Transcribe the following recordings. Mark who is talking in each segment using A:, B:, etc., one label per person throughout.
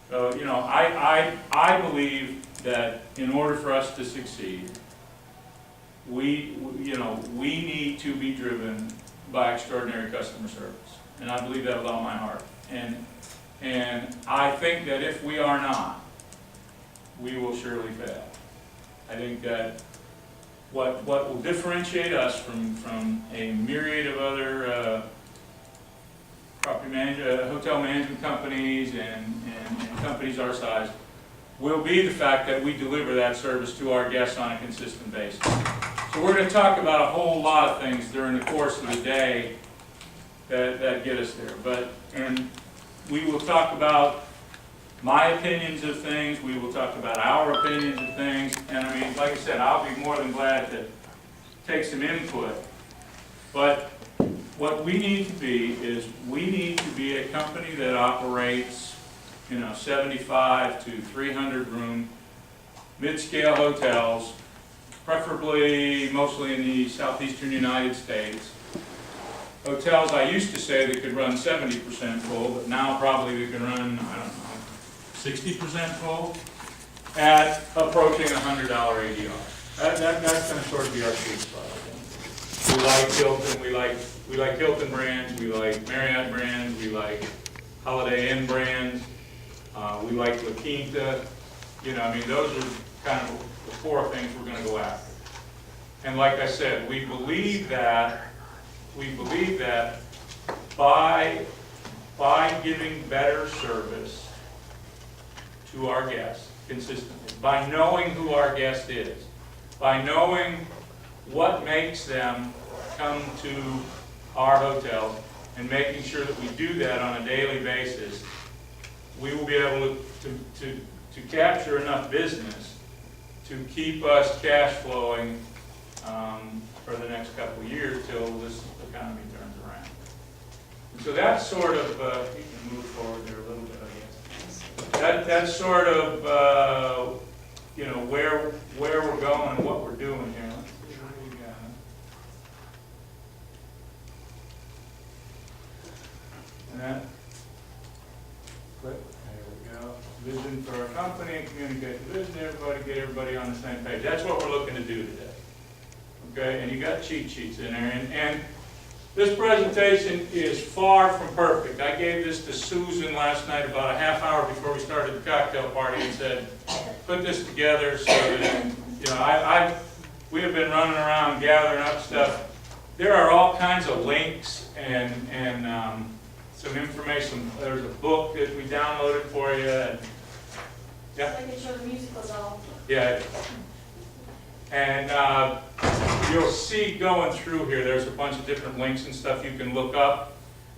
A: So, you know, I believe that in order for us to succeed, we need to be driven by extraordinary customer service. And I believe that with all my heart. And I think that if we are not, we will surely fail. I think that what will differentiate us from a myriad of other hotel management companies and companies our size will be the fact that we deliver that service to our guests on a consistent basis. So we're going to talk about a whole lot of things during the course of the day that get us there. And we will talk about my opinions of things, we will talk about our opinions of things, and I mean, like I said, I'll be more than glad to take some input. But what we need to be is, we need to be a company that operates, 75 to 300 room, mid-scale hotels, preferably mostly in the southeastern United States. Hotels, I used to say that could run 70% full, but now probably they can run, 60% full at approaching $100 ADR. That's going to sort of be our sweet spot, I think. We like Hilton, we like Hilton brands, we like Marriott brands, we like Holiday Inn brands, we like La Quinta. Those are kind of the four things we're going to go after. And like I said, we believe that by giving better service to our guests consistently, by knowing who our guest is, by knowing what makes them come to our hotels, and making sure that we do that on a daily basis, we will be able to capture enough business to keep us cash flowing for the next couple of years till this economy turns around. And so that's sort of, you can move forward there a little bit, I guess. That's sort of, where we're going and what we're doing here. Let's see what we got. And that, click, there we go. Vision for our company, communicate the vision to everybody, get everybody on the same page. That's what we're looking to do today. Okay, and you got cheat sheets in there, and this presentation is far from perfect. I gave this to Susan last night about a half hour before we started the cocktail party and said, put this together so that, we have been running around gathering up stuff. There are all kinds of links and some information. There's a book that we downloaded for you. And, yeah.
B: Making sure the music was all.
A: Yeah. And you'll see going through here, there's a bunch of different links and stuff you can look up,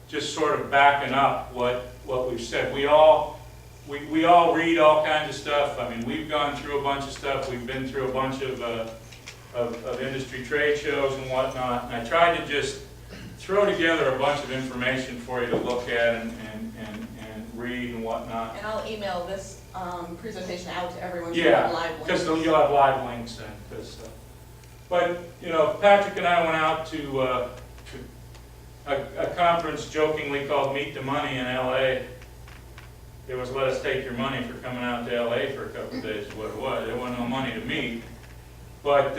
A: just sort of backing up what we've said. We all read all kinds of stuff. I mean, we've gone through a bunch of stuff. We've been through a bunch of industry trade shows and whatnot. And I tried to just throw together a bunch of information for you to look at and read and whatnot.
C: And I'll email this presentation out to everyone.
A: Yeah, because you'll have live links and this stuff. But, Patrick and I went out to a conference jokingly called Meet the Money in LA. It was let us take your money for coming out to LA for a couple of days is what it was. There wasn't no money to meet. But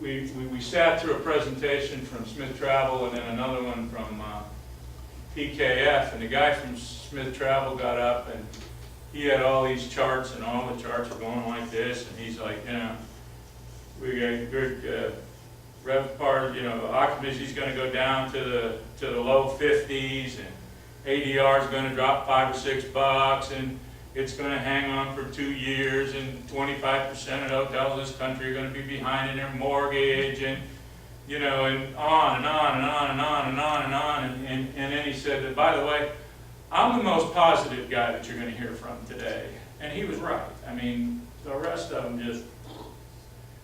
A: we sat through a presentation from Smith Travel and then another one from PKF, and the guy from Smith Travel got up and he had all these charts, and all the charts were going like this, and he's like, we got good RevPAR, occupancy is going to go down to the low 50s, and ADR is going to drop $5 or $6, and it's going to hang on for 2 years, and 25% of hotels in this country are going to be behind in their mortgage, and and on and on and on and on and on and on, and then he said that, by the way, I'm the most positive guy that you're going to hear from today. And he was right. I mean, the rest of them just,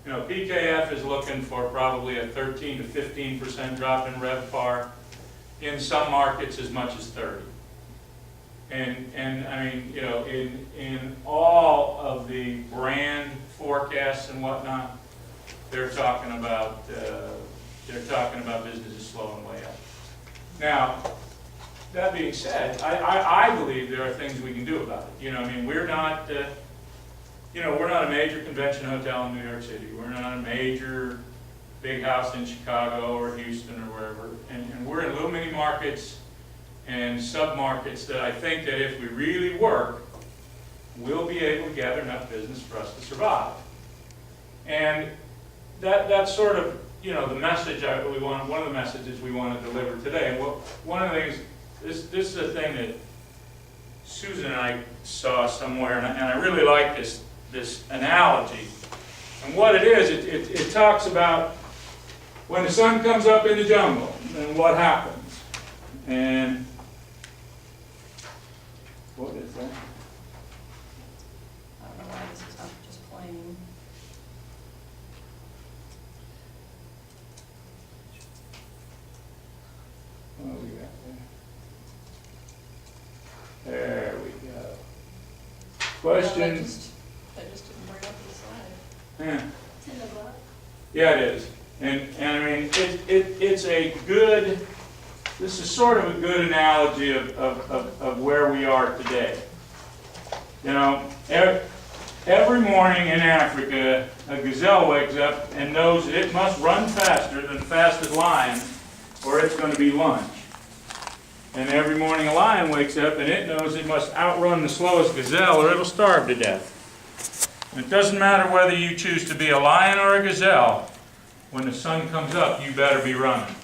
A: PKF is looking for probably a 13 to 15% drop in RevPAR. In some markets, as much as 30. And I mean, in all of the brand forecasts and whatnot, they're talking about businesses slowing way up. Now, that being said, I believe there are things we can do about it. You know, I mean, we're not, you know, we're not a major convention hotel in New York City. We're not a major big house in Chicago or Houston or wherever. And we're in little mini markets and sub-markets that I think that if we really work, we'll be able to gather enough business for us to survive. And that's sort of, you know, the message we want, one of the messages we want to deliver today. And one of the things, this is a thing that Susan and I saw somewhere, and I really like this analogy. And what it is, it talks about when the sun comes up in the jungle and what happens. And what is that?
C: I don't know why this is not just playing.
A: What we got there? There we go. Question.
C: That just didn't bring up the slide.
A: Yeah.
C: 10 o'clock.
A: Yeah, it is. And I mean, it's a good, this is sort of a good analogy of where we are today. You know, every morning in Africa, a gazelle wakes up and knows that it must run faster than the fastest lion or it's going to be lunch. And every morning a lion wakes up and it knows it must outrun the slowest gazelle or it'll starve to death. And it doesn't matter whether you choose to be a lion or a gazelle, when the sun comes up, you better be running.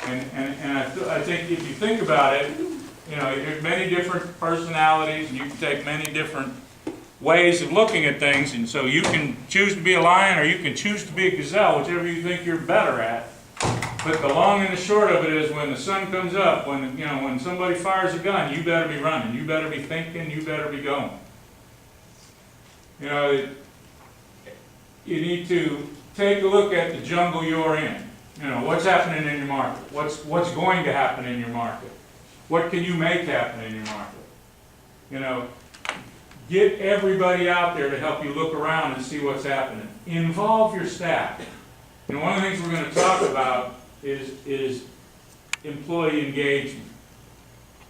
A: And I think if you think about it, you know, there's many different personalities and you can take many different ways of looking at things, and so you can choose to be a lion or you can choose to be a gazelle, whichever you think you're better at. But the long and the short of it is when the sun comes up, when somebody fires a gun, you better be running, you better be thinking, you better be going. You know, you need to take a look at the jungle you're in. You know, what's happening in your market? What's going to happen in your market? What can you make happen in your market? You know, get everybody out there to help you look around and see what's happening. Involve your staff. You know, one of the things we're going to talk about is employee engagement.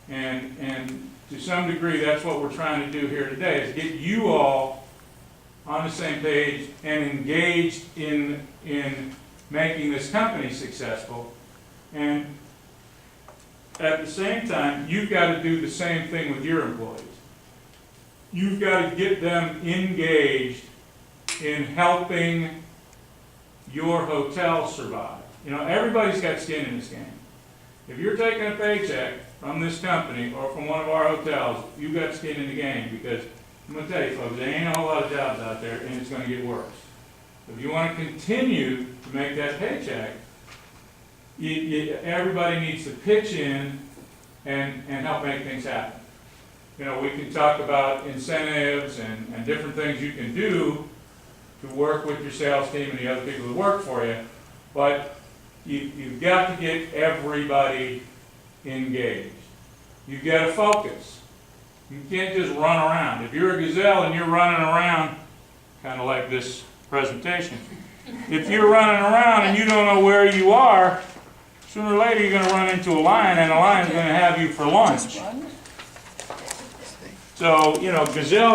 A: And to some degree, that's what we're trying to do here today, is get you all on the same page and engaged in making this company successful. And at the same time, you've got to do the same thing with your employees. You've got to get them engaged in helping your hotel survive. You know, everybody's got skin in this game. If you're taking a paycheck from this company or from one of our hotels, you've got skin in the game, because I'm going to tell you folks, there ain't a whole lot of jobs out there and it's going to get worse. If you want to continue to make that paycheck, everybody needs to pitch in and help make things happen. You know, we can talk about incentives and different things you can do to work with your sales team and the other people who work for you, but you've got to get everybody engaged. You've got to focus. You can't just run around. If you're a gazelle and you're running around, kind of like this presentation, if you're running around and you don't know where you are, sooner or later you're going to run into a lion, and the lion's going to have you for lunch. So, you know, gazelles